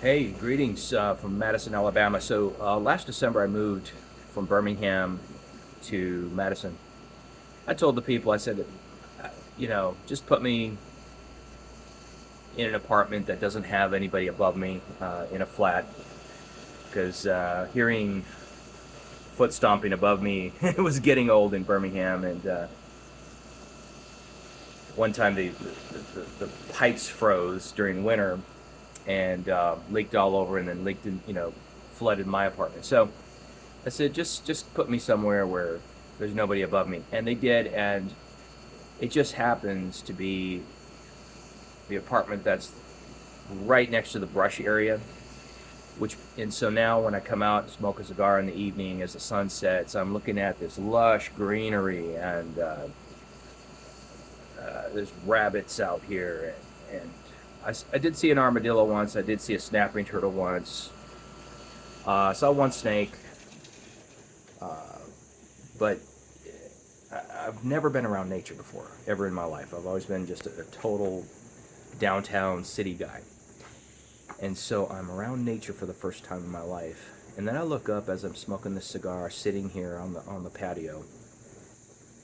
Hey, greetings from Madison, Alabama. So last December I moved from Birmingham to Madison. I told the people, I said, just put me in an apartment that doesn't have anybody above me in a flat because hearing foot stomping above me it was getting old in Birmingham. And one time the pipes froze during winter and leaked all over and then leaked in, flooded my apartment. So I said, just put me somewhere where there's nobody above me, and they did, and it just happens to be the apartment that's right next to the brush area. And so now when I come out and smoke a cigar in the evening as the sun sets, I'm looking at this lush greenery, and there's rabbits out here, and I did see an armadillo once. I did see a snapping turtle once. I saw one snake. But I've never been around nature before, ever in my life. I've always been just a total downtown city guy. And so I'm around nature for the first time in my life. And then I look up as I'm smoking this cigar, sitting here on the patio,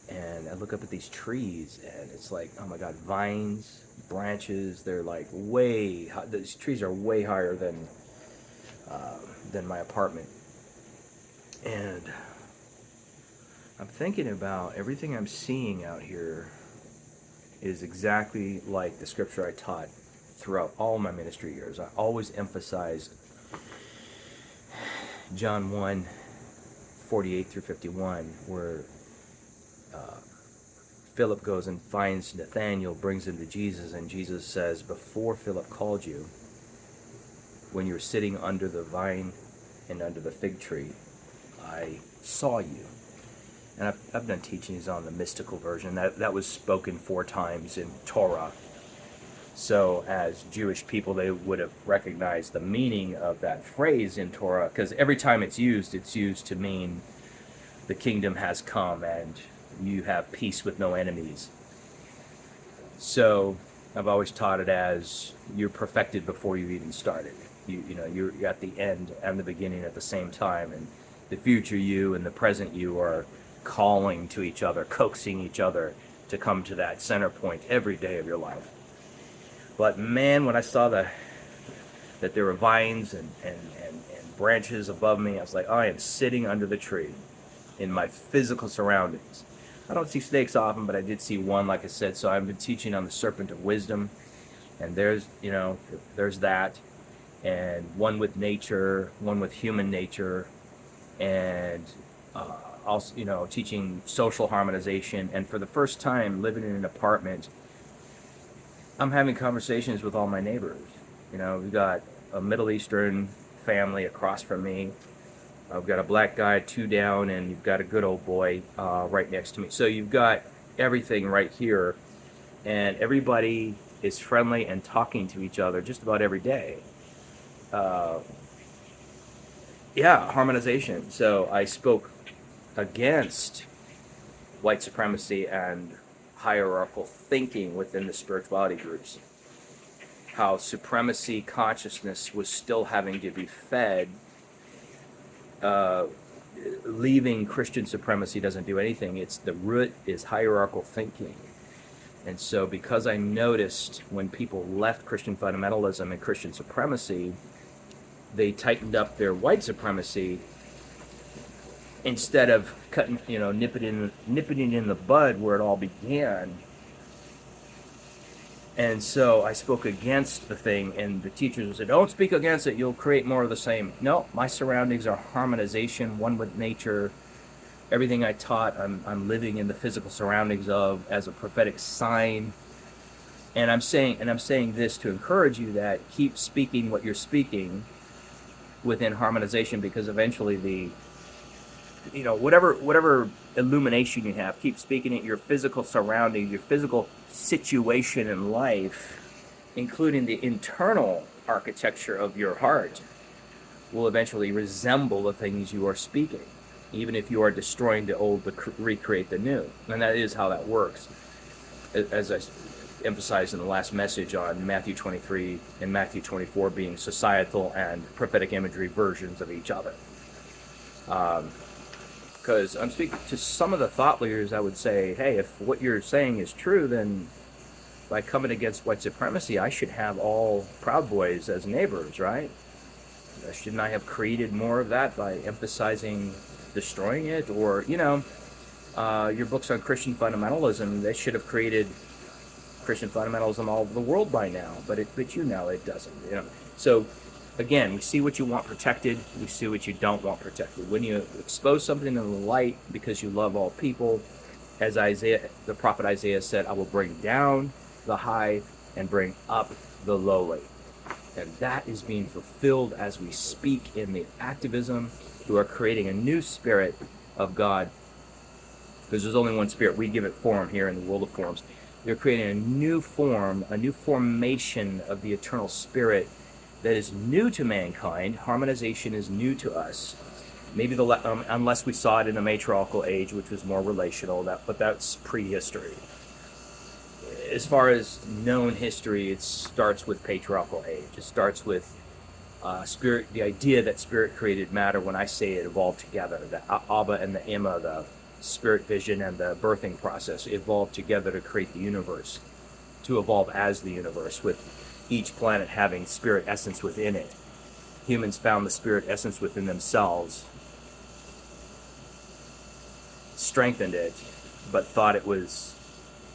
and I look up at these trees, and it's like, oh my God, vines, branches. They're like way high. These trees are way higher than my apartment. And I'm thinking about everything I'm seeing out here is exactly like the scripture I taught throughout all my ministry years. I always emphasized John 1:48 through 51, where Philip goes and finds Nathanael, brings him to Jesus, and Jesus says, before Philip called you, when you were sitting under the vine and under the fig tree, I saw you. And I've done teachings on the mystical version. That was spoken 4 times in Torah. So as Jewish people, they would have recognized the meaning of that phrase in Torah, because every time it's used to mean the kingdom has come and you have peace with no enemies. So I've always taught it as you're perfected before you even started. You're at the end and the beginning at the same time, and the future you and the present you are calling to each other, coaxing each other to come to that center point every day of your life. But man, when I saw that there were vines and branches above me, I was like, I am sitting under the tree in my physical surroundings. I don't see snakes often, but I did see one, like I said. So I've been teaching on the serpent of wisdom, and there's that, and one with nature, one with human nature, and also, teaching social harmonization. And for the first time living in an apartment, I'm having conversations with all my neighbors. We've got a Middle Eastern family across from me. I've got a black guy 2 down, and you've got a good old boy right next to me. So you've got everything right here, and everybody is friendly and talking to each other just about every day. Harmonization. So I spoke against white supremacy and hierarchical thinking within the spirituality groups. How supremacy consciousness was still having to be fed. Leaving Christian supremacy doesn't do anything. It's the root is hierarchical thinking. And so because I noticed when people left Christian fundamentalism and Christian supremacy, they tightened up their white supremacy instead of cutting, nipping it in the bud where it all began. And so I spoke against the thing, and the teachers said, don't speak against it, you'll create more of the same. No, my surroundings are harmonization, one with nature. Everything I taught, I'm living in the physical surroundings of as a prophetic sign. And I'm saying this to encourage you that keep speaking what you're speaking within harmonization, because eventually whatever illumination you have, keep speaking it. Your physical surroundings, your physical situation in life, including the internal architecture of your heart, will eventually resemble the things you are speaking, even if you are destroying the old to recreate the new. And that is how that works. As emphasized in the last message on Matthew 23 and Matthew 24 being societal and prophetic imagery versions of each other. Because I'm speaking to some of the thought leaders, I would say, hey, if what you're saying is true, then by coming against white supremacy, I should have all Proud Boys as neighbors, right? Shouldn't I have created more of that by emphasizing destroying it? Or, your books on Christian fundamentalism, they should have created Christian fundamentalism all over the world by now, but it doesn't. So again, we see what you want protected, we see what you don't want protected. When you expose something in the light because you love all people, as the prophet Isaiah said, I will bring down the high and bring up the lowly. And that is being fulfilled as we speak in the activism who are creating a new spirit of God, because there's only one spirit. We give it form here in the world of forms. They're creating a new form, a new formation of the eternal spirit that is new to mankind. Harmonization is new to us. Maybe unless we saw it in the matriarchal age, which was more relational, but that's prehistory. As far as known history, it starts with patriarchal age. It starts with spirit, the idea that spirit created matter. When I say it evolved together, the Abba and the Imma, the spirit vision and the birthing process evolved together to create the universe, to evolve as the universe, with each planet having spirit essence within it. Humans found the spirit essence within themselves, strengthened it, but thought it was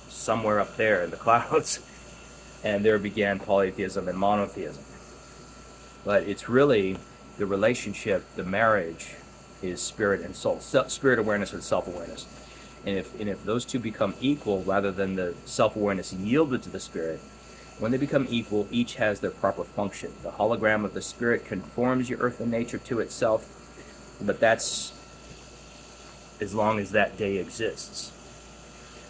somewhere up there in the clouds, and there began polytheism and monotheism. But it's really the relationship, the marriage, is spirit and soul, spirit awareness and self-awareness. And if those two become equal, rather than the self-awareness yielded to the spirit, when they become equal, each has their proper function. The hologram of the spirit conforms your earthly nature to itself, but that's as long as that day exists,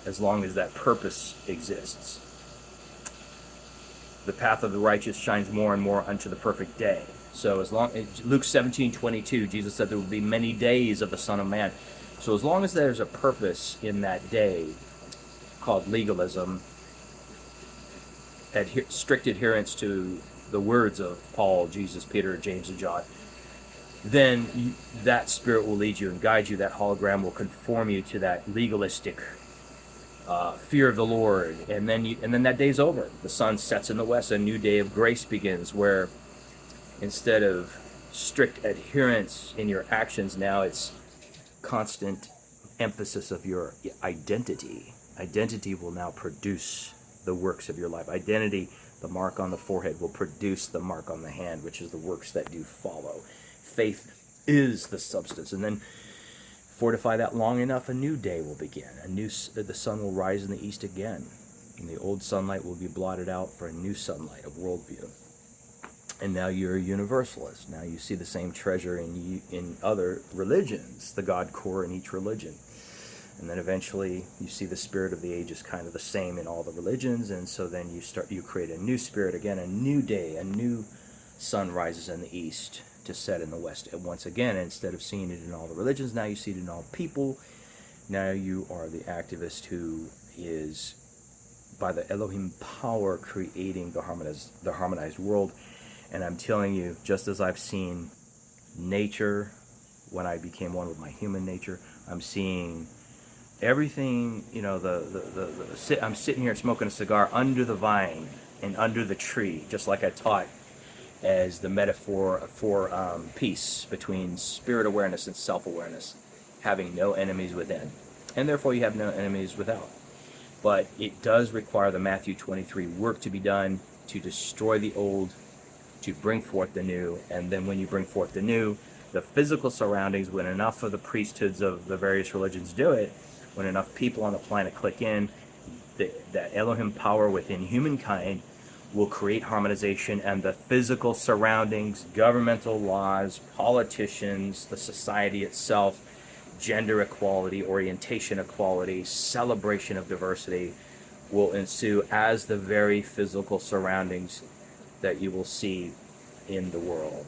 as long as that purpose exists. The path of the righteous shines more and more unto the perfect day. So as long as Luke 17:22, Jesus said there will be many days of the Son of Man. So as long as there's a purpose in that day called legalism, strict adherence to the words of Paul, Jesus, Peter, James, and John, then that spirit will lead you and guide you. That hologram will conform you to that legalistic fear of the Lord, and then that day's over. The sun sets in the west. A new day of grace begins, where instead of strict adherence in your actions, now it's constant emphasis of your identity. Identity will now produce the works of your life. Identity, the mark on the forehead, will produce the mark on the hand, which is the works that do follow. Faith is the substance. And then fortify that long enough, a new day will begin. The sun will rise in the east again, and the old sunlight will be blotted out for a new sunlight of worldview. And now you're a universalist. Now you see the same treasure in other religions, the God core in each religion. And then eventually you see the spirit of the age is kind of the same in all the religions, and so then you create a new spirit again, a new day, a new sun rises in the east to set in the west. And once again, instead of seeing it in all the religions, now you see it in all people. Now you are the activist who is, by the Elohim power, creating the harmonized world. And I'm telling you, just as I've seen nature when I became one with my human nature, I'm seeing everything, I'm sitting here smoking a cigar under the vine and under the tree, just like I taught as the metaphor for peace between spirit awareness and self-awareness, having no enemies within. And therefore you have no enemies without. But it does require the Matthew 23 work to be done to destroy the old, to bring forth the new. And then when you bring forth the new, the physical surroundings, when enough of the priesthoods of the various religions do it, when enough people on the planet click in, that Elohim power within humankind will create harmonization, and the physical surroundings, governmental laws, politicians, the society itself, gender equality, orientation equality, celebration of diversity will ensue as the very physical surroundings that you will see in the world.